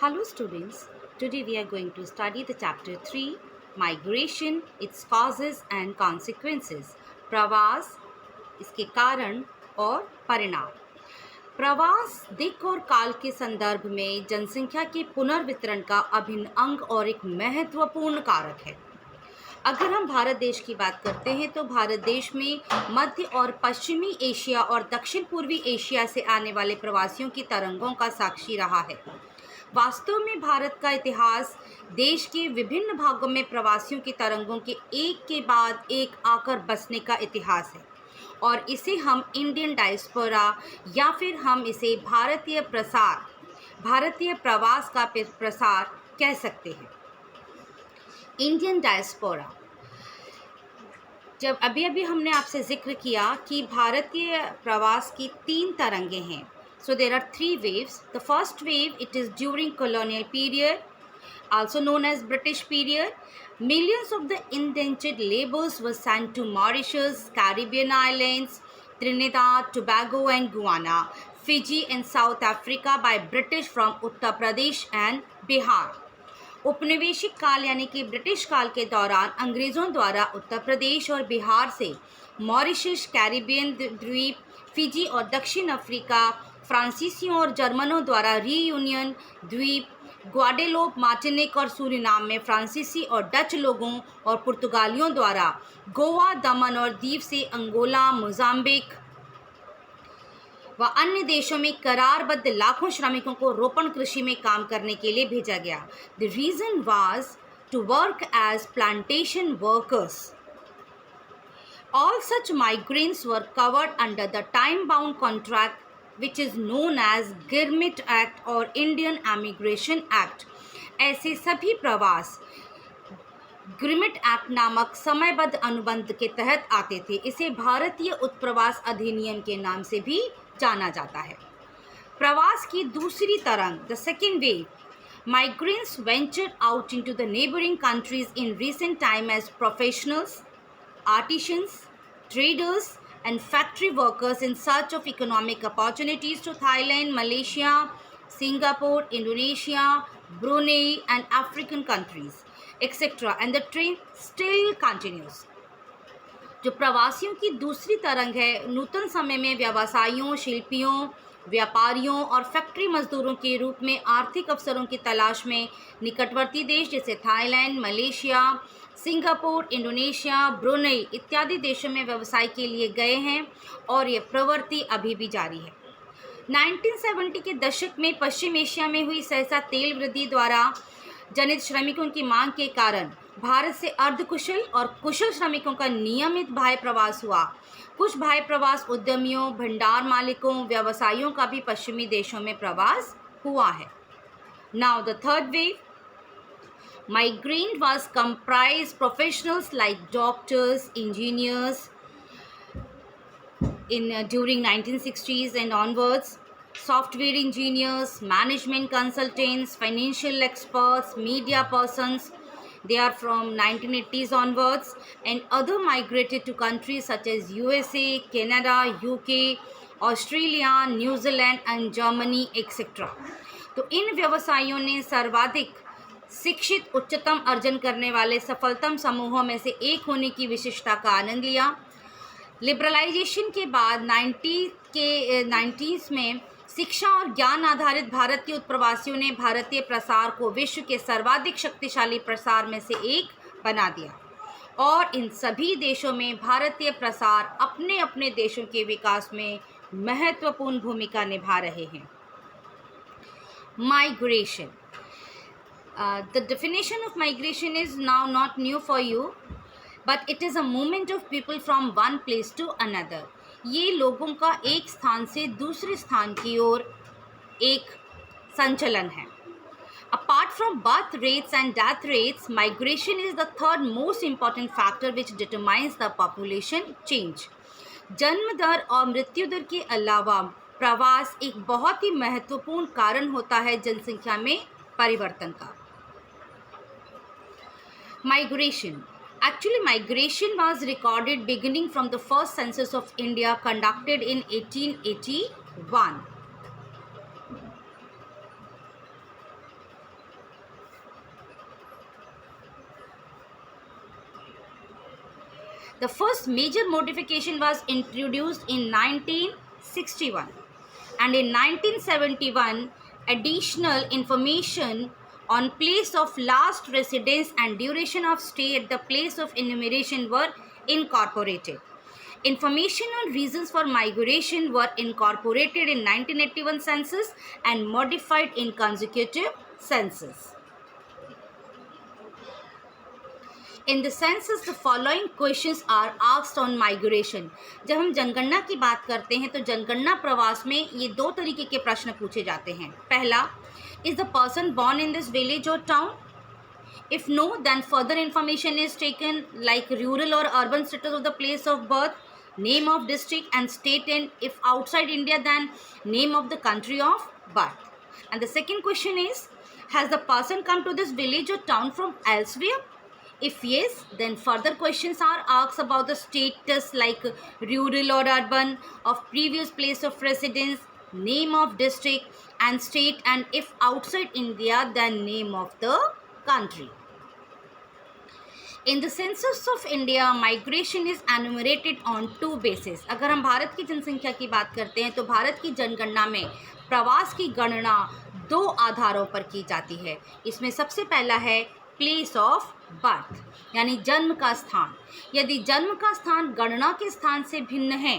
Hello students, today we are going to study the chapter 3 Migration, its causes and consequences. प्रवास, इसके कारण और परिणाम। प्रवास दिक् और काल के संदर्भ में जनसंख्या के पुनर्वितरण का अभिन्न अंग और एक महत्वपूर्ण कारक है। अगर हम भारत देश की बात करते हैं तो भारत देश में मध्य और पश्चिमी एशिया और दक्षिण पूर्वी एशिया से आने वाले प्रवासियों की तरंगों का साक्षी रहा है। वास्तव में भारत का इतिहास देश के विभिन्न भागों में प्रवासियों की तरंगों के एक के बाद एक आकर बसने का इतिहास है और इसे हम इंडियन डायस्पोरा या फिर हम इसे भारतीय प्रवास का प्रसार कह सकते हैं। इंडियन डायस्पोरा, जब अभी हमने आपसे जिक्र किया कि भारतीय प्रवास की 3 तरंगें हैं। So there are 3 waves. The first wave, it is during colonial period, also known as British period. Millions of the indentured laborers were sent to Mauritius, Caribbean islands, Trinidad, Tobago and Guyana, Fiji and South Africa by British from Uttar Pradesh and Bihar. उपनिवेशिक काल यानी कि British काल के दौरान अंग्रेज़ों द्वारा उत्तर प्रदेश और बिहार से मॉरिशस, कैरिबियन द्वीप, फिजी और दक्षिण अफ्रीका, फ्रांसीसियों और जर्मनों द्वारा रीयूनियन द्वीप, ग्वाडेलोप, मार्टिनिक और सूरिनाम में फ्रांसीसी और डच लोगों और पुर्तगालियों द्वारा गोवा, दमन और दीव से अंगोला, मोजाम्बिक व अन्य देशों में करारबद्ध लाखों श्रमिकों को रोपण कृषि में काम करने के लिए भेजा गया। The reason was to work as plantation workers. All such migrants were covered under the time-bound contract which is known as girmit act और इंडियन एमिग्रेशन एक्ट। ऐसे सभी प्रवास गिरमिट एक्ट नामक समयबद्ध अनुबंध के तहत आते थे। इसे भारतीय उत्प्रवास अधिनियम के नाम से भी जाना जाता है। प्रवास की दूसरी तरंग, the second wave, migrants ventured out into the neighboring countries in recent time as professionals, artisans, traders and factory workers in search of economic opportunities to Thailand, Malaysia, Singapore, Indonesia, Brunei and African countries, etc. And the trend still continues. जो प्रवासियों की दूसरी तरंग है, नूतन समय में व्यवसायियों, शिल्पियों, व्यापारियों और फैक्ट्री मजदूरों के रूप में आर्थिक अवसरों की तलाश में निकटवर्ती देश जैसे Thailand, Malaysia, Singapore, Indonesia, Brunei इत्यादि देशों में व्यवसाय के लिए गए हैं और ये प्रवृत्ति अभी भी जारी है। 1970 के दशक में पश्चिम एशिया में हुई सहसा तेल वृद्धि द्वारा जनित श्रमिकों की मांग के कारण भारत से अर्धकुशल और कुशल श्रमिकों का नियमित बाह्य प्रवास हुआ। कुछ बाह्य प्रवास उद्यमियों, भंडार मालिकों, व्यवसायियों का भी पश्चिमी देशों में प्रवास हुआ है। Now the third wave, migrant was comprised professionals like doctors, engineers during 1960s and onwards, software engineers, management consultants, financial experts, media persons. They are from 1980s onwards, and other migrated to countries such as USA, Canada, UK, Australia, New Zealand and Germany, etc. तो इन व्यवसायियों ने सर्वाधिक शिक्षित उच्चतम अर्जन करने वाले सफलतम समूहों में से एक होने की विशिष्टता का आनंद लिया। लिबरलाइजेशन के बाद 90s में शिक्षा और ज्ञान आधारित भारतीय उत्प्रवासियों ने भारतीय प्रसार को विश्व के सर्वाधिक शक्तिशाली प्रसार में से एक बना दिया और इन सभी देशों में भारतीय प्रसार अपने अपने देशों के विकास में महत्वपूर्ण भूमिका निभा रहे हैं। Migration, the definition of migration is now not new for you, but it is a movement of people from one place to another. ये लोगों का एक स्थान से दूसरे स्थान की ओर एक संचलन है। Apart from birth rates and death rates, migration is the third most important factor which determines the population change. जन्म दर और मृत्यु दर के अलावा प्रवास एक बहुत ही महत्वपूर्ण कारण होता है जनसंख्या में परिवर्तन का। Migration. Actually, migration was recorded beginning from the first census of India conducted in 1881. The first major modification was introduced in 1961, and in 1971 additional information on place of last residence and duration of stay at the place of enumeration were incorporated. Information on reasons for migration were incorporated in 1981 census and modified in consecutive census. In the census the following questions are asked on migration. जब हम जनगणना की बात करते हैं तो जनगणना प्रवास में ये दो तरीके के प्रश्न पूछे जाते हैं. पहला, is the person born in this village or town? If no, then further information is taken like rural or urban status of the place of birth, name of district and state, and if outside India then name of the country of birth. And the second question is, has the person come to this village or town from elsewhere? If yes, then further questions are asked about the status like rural or urban of previous place of residence, name of district and state, and if outside India then name of the country. In the census of India, migration is enumerated on two bases. अगर हम भारत की जनसंख्या की बात करते हैं तो भारत की जनगणना में प्रवास की गणना दो आधारों पर की जाती है. इसमें सबसे पहला है प्लेस ऑफ बर्थ यानी जन्म का स्थान. यदि जन्म का स्थान गणना के स्थान से भिन्न है,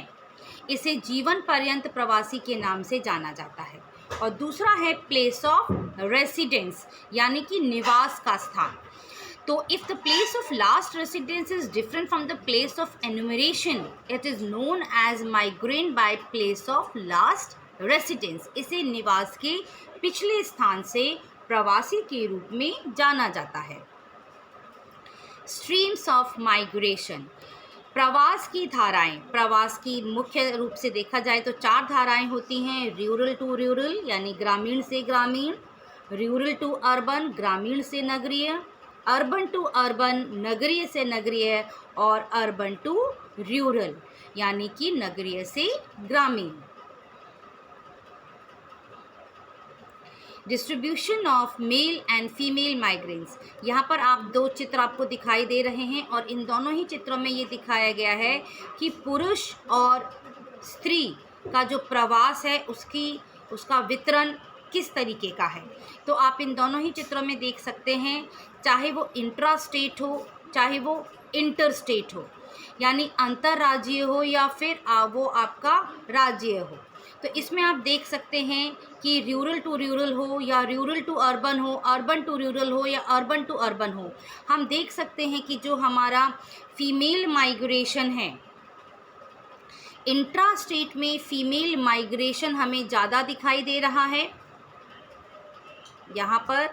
इसे जीवन पर्यंत प्रवासी के नाम से जाना जाता है. और दूसरा है प्लेस ऑफ रेसिडेंस यानी कि निवास का स्थान. तो if the place of last residence is different from the place of enumeration, it is known as migrant by place of last residence. इसे निवास के पिछले स्थान से प्रवासी के रूप में जाना जाता है. स्ट्रीम्स ऑफ माइग्रेशन, प्रवास की धाराएं. प्रवास की मुख्य रूप से देखा जाए तो चार धाराएं होती हैं. रूरल टू रूरल यानी ग्रामीण से ग्रामीण, रूरल टू अर्बन ग्रामीण से नगरीय, अर्बन टू अर्बन नगरीय से नगरीय, और अर्बन टू रूरल यानी कि नगरीय से ग्रामीण. Distribution of male and female migrants. यहाँ पर आप दो चित्र आपको दिखाई दे रहे हैं और इन दोनों ही चित्रों में ये दिखाया गया है कि पुरुष और स्त्री का जो प्रवास है उसका वितरण किस तरीके का है. तो आप इन दोनों ही चित्रों में देख सकते हैं, चाहे वो इंट्रा स्टेट हो चाहे वो इंटर स्टेट हो, यानी अंतर्राज्यीय हो या फिर वो आपका राज्य हो. तो इसमें आप देख सकते हैं कि रूरल टू रूरल हो या रूरल टू अर्बन हो, अर्बन टू रूरल हो या अर्बन टू अर्बन हो, हम देख सकते हैं कि जो हमारा फीमेल माइग्रेशन है, इंट्रा स्टेट में फीमेल माइग्रेशन हमें ज़्यादा दिखाई दे रहा है. यहाँ पर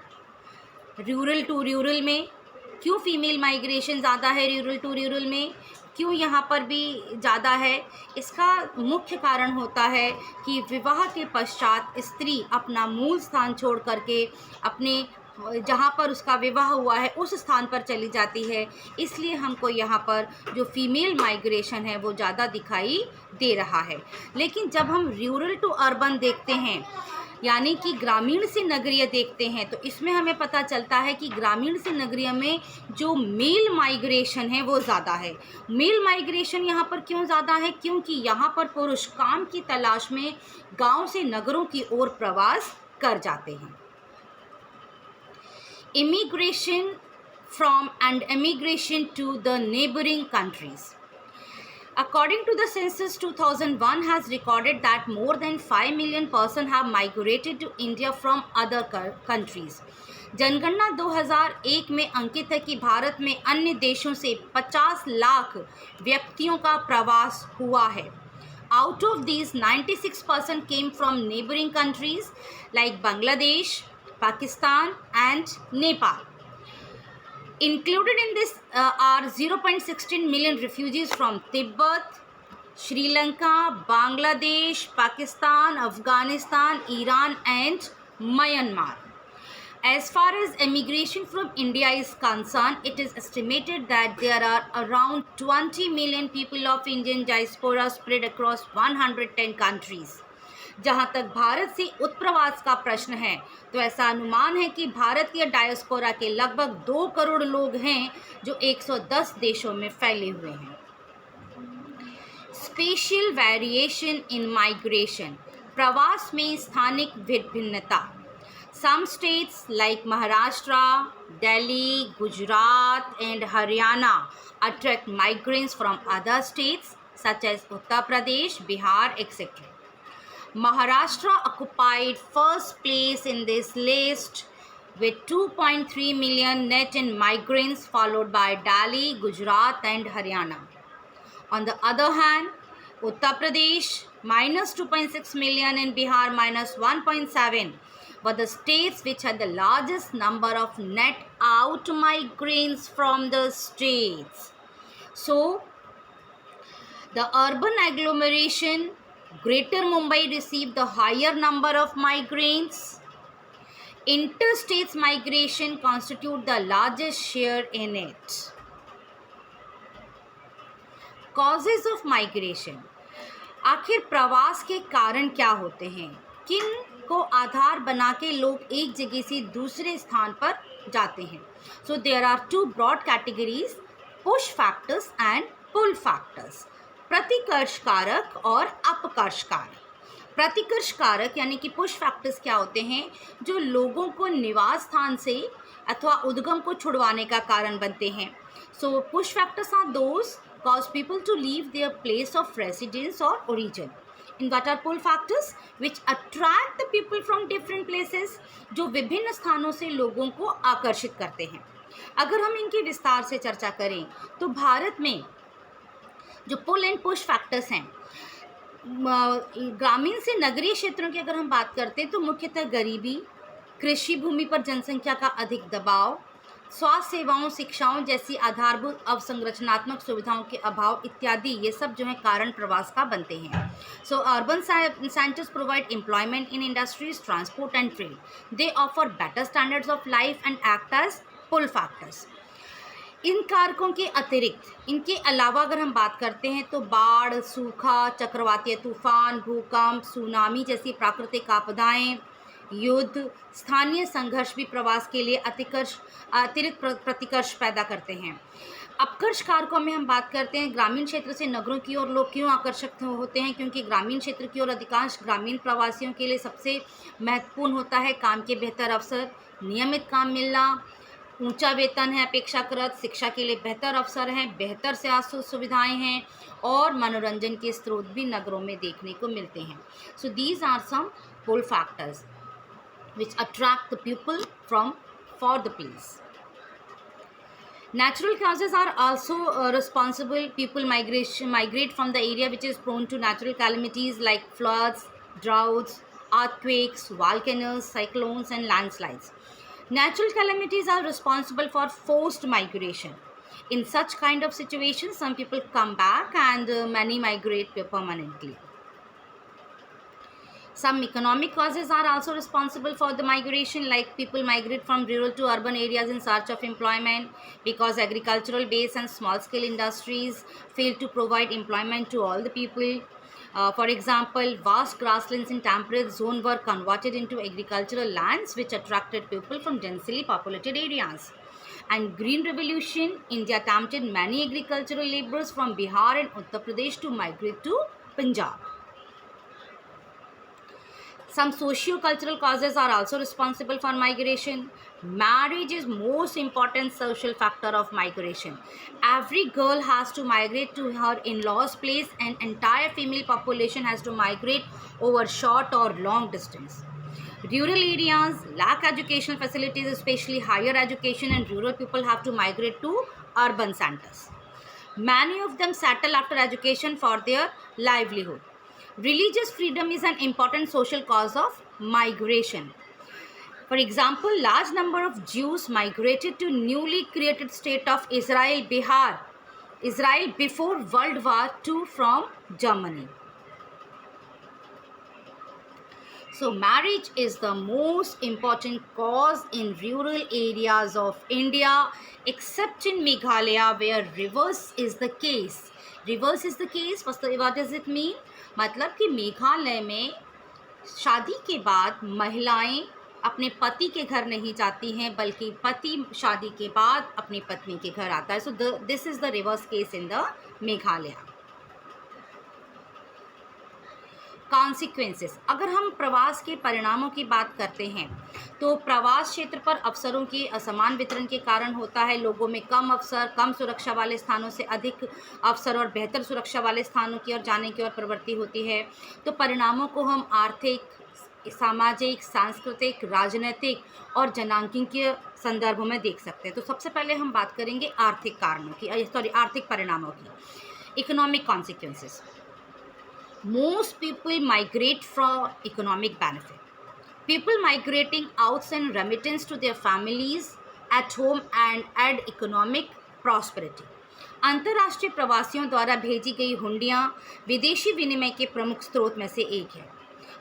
रूरल टू रूरल में क्यों फीमेल माइग्रेशन ज़्यादा है, रूरल टू रूरल में क्यों यहाँ पर भी ज़्यादा है, इसका मुख्य कारण होता है कि विवाह के पश्चात स्त्री अपना मूल स्थान छोड़ करके अपने जहाँ पर उसका विवाह हुआ है उस स्थान पर चली जाती है. इसलिए हमको यहाँ पर जो फीमेल माइग्रेशन है वो ज़्यादा दिखाई दे रहा है. लेकिन जब हम रूरल टू अर्बन देखते हैं यानी कि ग्रामीण से नगरीय देखते हैं तो इसमें हमें पता चलता है कि ग्रामीण से नगरीय में जो मेल माइग्रेशन है वो ज़्यादा है. मेल माइग्रेशन यहाँ पर क्यों ज़्यादा है? क्योंकि यहाँ पर पुरुष काम की तलाश में गांव से नगरों की ओर प्रवास कर जाते हैं. Immigration from and immigration to the neighbouring countries. According to the census, 2001 has recorded that more than 5 million persons have migrated to India from other countries. जनगणना 2001 में अंकित है कि भारत में अन्य देशों से 50 लाख व्यक्तियों का प्रवास हुआ है. Out of these, 96% came from neighboring countries like Bangladesh, Pakistan and Nepal. Included in this are 0.16 million refugees from Tibet, Sri Lanka, Bangladesh, Pakistan, Afghanistan, Iran and Myanmar. As far as immigration from India is concerned, it is estimated that there are around 20 million people of Indian diaspora spread across 110 countries. जहाँ तक भारत से उत्प्रवास का प्रश्न है तो ऐसा अनुमान है कि भारतीय डायस्पोरा के लगभग 2 करोड़ लोग हैं जो 110 देशों में फैले हुए हैं. स्पेशल वेरिएशन इन माइग्रेशन, प्रवास में स्थानिक भिन्नता. Some states like Maharashtra, Delhi, Gujarat and Haryana attract migrants from other states such as Uttar Pradesh, Bihar, etc. Maharashtra occupied first place in this list with 2.3 million net in migrants, followed by Delhi, Gujarat and Haryana. On the other hand, Uttar Pradesh minus 2.6 million and Bihar minus 1.7 were the states which had the largest number of net out migrants from the states. So, the urban agglomeration, Greater Mumbai received the higher number of migrants. Interstates migration constitute the largest share in it. Causes of migration. आखिर प्रवास के कारण क्या होते हैं? किन को आधार बना के लोग एक जगह से दूसरे स्थान पर जाते हैं? So there are two broad categories, push factors and pull factors. प्रतिकर्ष कारक और अपकर्ष कारक. प्रतिकर्ष कारक यानी कि पुश फैक्टर्स क्या होते हैं? जो लोगों को निवास स्थान से अथवा उद्गम को छुड़वाने का कारण बनते हैं. So push factors are those cause people to leave their place of residence or origin. And what are pull factors? Which attract the people from different places, जो विभिन्न स्थानों से लोगों को आकर्षित करते हैं. अगर हम इनकी विस्तार से चर्चा करें तो भारत में जो पुल एंड पुश फैक्टर्स हैं, ग्रामीण से नगरीय क्षेत्रों की अगर हम बात करते हैं तो मुख्यतः गरीबी, कृषि भूमि पर जनसंख्या का अधिक दबाव, स्वास्थ्य सेवाओं, शिक्षाओं जैसी आधारभूत अवसंरचनात्मक सुविधाओं के अभाव इत्यादि, ये सब जो है कारण प्रवास का बनते हैं. So urban centres provide employment in industries, transport and trade. They offer better standards of life and act as pull factors. इन कारकों के अतिरिक्त, इनके अलावा अगर हम बात करते हैं तो बाढ़, सूखा, चक्रवातीय तूफान, भूकंप, सुनामी जैसी प्राकृतिक आपदाएं, युद्ध, स्थानीय संघर्ष भी प्रवास के लिए अतिरिक्त प्रतिकर्ष पैदा करते हैं. अपकर्ष कारकों में हम बात करते हैं, ग्रामीण क्षेत्र से नगरों की ओर लोग क्यों आकर्षित होते हैं? क्योंकि ग्रामीण क्षेत्र की ओर अधिकांश ग्रामीण प्रवासियों के लिए सबसे महत्वपूर्ण होता है काम के बेहतर अवसर, नियमित काम मिलना, ऊंचा वेतन है अपेक्षाकृत, शिक्षा के लिए बेहतर अवसर हैं, बेहतर स्वास्थ्य सुविधाएं हैं और मनोरंजन के स्रोत भी नगरों में देखने को मिलते हैं. So these are some pull factors which attract the people for the place. Natural causes are also responsible. People migrate from the area which is prone to natural calamities like floods, droughts, earthquakes, volcanoes, cyclones and landslides. Natural calamities are responsible for forced migration. In such kind of situations, some people come back and many migrate permanently. Some economic causes are also responsible for the migration, like people migrate from rural to urban areas in search of employment because agricultural base and small scale industries fail to provide employment to all the people. For example, vast grasslands in temperate zone were converted into agricultural lands which attracted people from densely populated areas. And Green Revolution, India tempted many agricultural laborers from Bihar and Uttar Pradesh to migrate to Punjab. Some socio-cultural causes are also responsible for migration. Marriage is most important social factor of migration. Every girl has to migrate to her in-laws' place and entire female population has to migrate over short or long distance. Rural areas lack educational facilities, especially higher education, and rural people have to migrate to urban centers. Many of them settle after education for their livelihood. Religious freedom is an important social cause of migration. For example, large number of Jews migrated to newly created state of Israel before World War II from Germany. So marriage is the most important cause in rural areas of India, except in Meghalaya where reverse is the case. Reverse is the case. What does it mean? मतलब कि मेघालय में शादी के बाद महिलाएं अपने पति के घर नहीं जाती हैं, बल्कि पति शादी के बाद अपनी पत्नी के घर आता है. So this is the reverse case in the Meghalaya. Consequences, अगर हम प्रवास के परिणामों की बात करते हैं तो प्रवास क्षेत्र पर अवसरों के असमान वितरण के कारण होता है। लोगों में कम अवसर, कम सुरक्षा वाले स्थानों से अधिक अवसर और बेहतर सुरक्षा वाले स्थानों की ओर जाने की ओर प्रवृत्ति होती है। तो परिणामों को हम आर्थिक, सामाजिक, सांस्कृतिक, राजनीतिक और जनांकीय संदर्भों में देख सकते हैं। तो सबसे पहले हम बात करेंगे आर्थिक कारणों की, आर्थिक परिणामों की। Economic consequences, most people migrate for economic benefit. People migrating out send remittance to their families at home and add economic prosperity. अंतर्राष्ट्रीय प्रवासियों द्वारा भेजी गई हुंडियां विदेशी विनिमय के प्रमुख स्रोत में से एक है।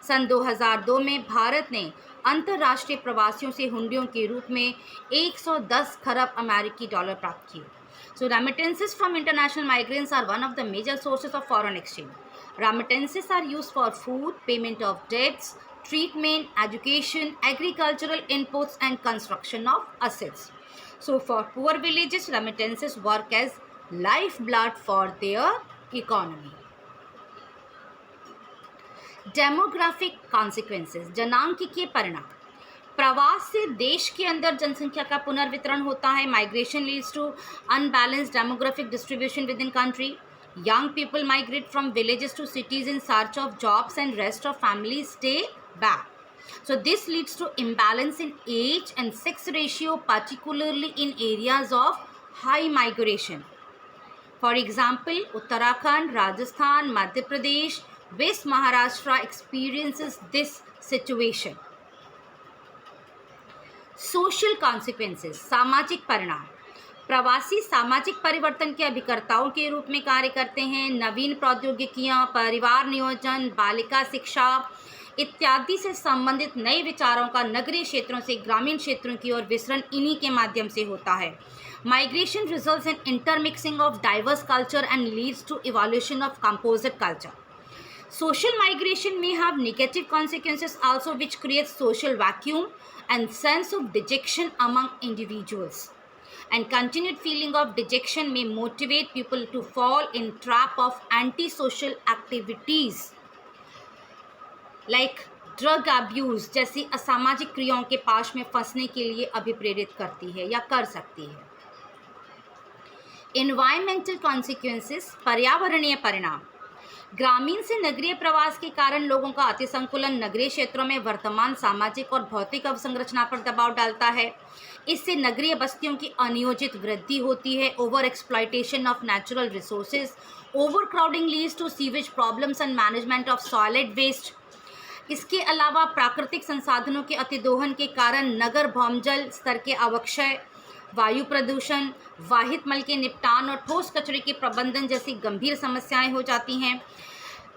सन 2002 में भारत ने अंतर्राष्ट्रीय प्रवासियों से हुंडियों के रूप में 110 खरब अमेरिकी डॉलर प्राप्त किए। So remittances from international migrants are one of the major sources of foreign exchange. Remittances are used for food, payment of debts, treatment, education, agricultural inputs, and construction of assets. So for poor villages, remittances work as lifeblood for their economy. Demographic consequences, जनांकीय परिणाम। प्रवास से देश के अंदर जनसंख्या का पुनर्वितरण होता है। Migration leads to unbalanced demographic distribution with in country. Young people migrate from villages to cities in search of jobs and rest of family stay back. So this leads to imbalance in age and sex ratio, particularly in areas of high migration. For example, Uttarakhand, Rajasthan, Madhya Pradesh, West Maharashtra experiences this situation. Social consequences, सामाजिक परिणाम। प्रवासी सामाजिक परिवर्तन के अभिकर्ताओं के रूप में कार्य करते हैं। नवीन प्रौद्योगिकियां, परिवार नियोजन, बालिका शिक्षा इत्यादि से संबंधित नए विचारों का नगरीय क्षेत्रों से ग्रामीण क्षेत्रों की ओर विसरण इन्हीं के माध्यम से होता है। Migration results in intermixing of diverse culture and leads to evolution of composite culture. Social migration may have negative consequences also, which creates social vacuum and sense of dejection among individuals. And continued feeling of dejection may motivate people to fall in trap of antisocial activities like drug abuse जैसी असामाजिक क्रियाओं के पाश में फंसने के लिए अभिप्रेरित करती है या कर सकती है. Environmental consequences, पर्यावरणीय परिणाम. ग्रामीण से नगरीय प्रवास के कारण लोगों का अतिसंकुलन नगरीय क्षेत्रों में वर्तमान सामाजिक और भौतिक अवसंरचना पर दबाव डालता है. इससे नगरीय बस्तियों की अनियोजित वृद्धि होती है. Over exploitation of natural resources, over crowding leads to sewage problems and management of solid waste. इसके अलावा प्राकृतिक संसाधनों के अतिदोहन के कारण नगर भौमजल स्तर के अवक्षय, वायु प्रदूषण, वाहित मल के निपटान और ठोस कचरे के प्रबंधन जैसी गंभीर समस्याएं हो जाती हैं.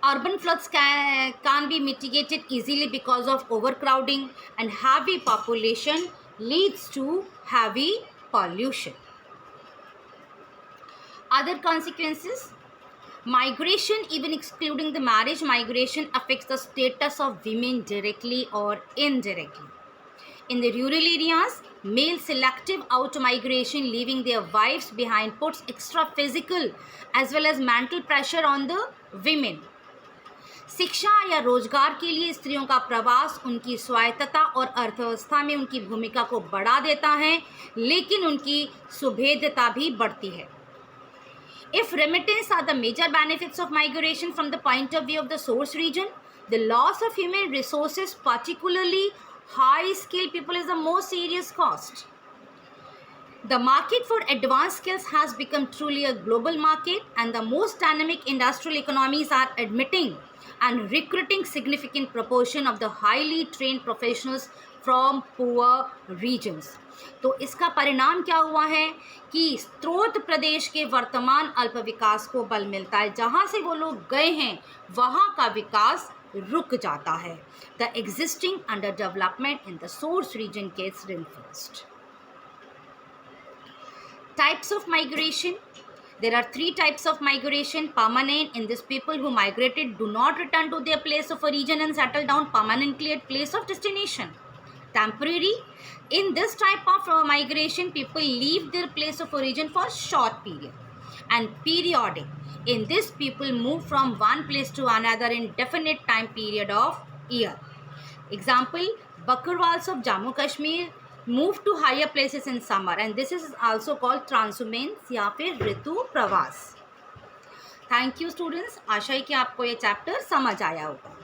Urban floods can be mitigated easily because of overcrowding, and heavy population leads to heavy pollution. Other consequences, migration, even excluding the marriage migration, affects the status of women directly or indirectly. In the rural areas, male selective out migration, leaving their wives behind, puts extra physical as well as mental pressure on the women. शिक्षा या रोजगार के लिए स्त्रियों का प्रवास उनकी स्वायत्तता और अर्थव्यवस्था में उनकी भूमिका को बढ़ा देता है, लेकिन उनकी सुभेद्यता भी बढ़ती है. If remittance are the major benefits of migration from the point of view of the source region, the loss of human resources, particularly high-skilled people, is the most serious cost. The market for advanced skills has become truly a global market, and the most dynamic industrial economies are admitting and recruiting significant proportion of the highly trained professionals from poor regions. तो इसका परिणाम क्या हुआ है कि स्रोत प्रदेश के वर्तमान अल्प विकास को बल मिलता है. जहाँ से वो लोग गए हैं वहाँ का विकास रुक जाता है. The existing underdevelopment in the source region gets reinforced. Types of migration. There are 3 types of migration. Permanent, in this people who migrated do not return to their place of origin and settle down permanently at place of destination. Temporary, in this type of migration, people leave their place of origin for short period. And periodic, In this, people move from one place to another in definite time period of year. Example, Bakarwals of Jammu Kashmir move to higher places in summer, and this is also called transhumance या फिर ऋतु प्रवास. Thank you students, आशा है कि आपको ये chapter समझ आया होगा.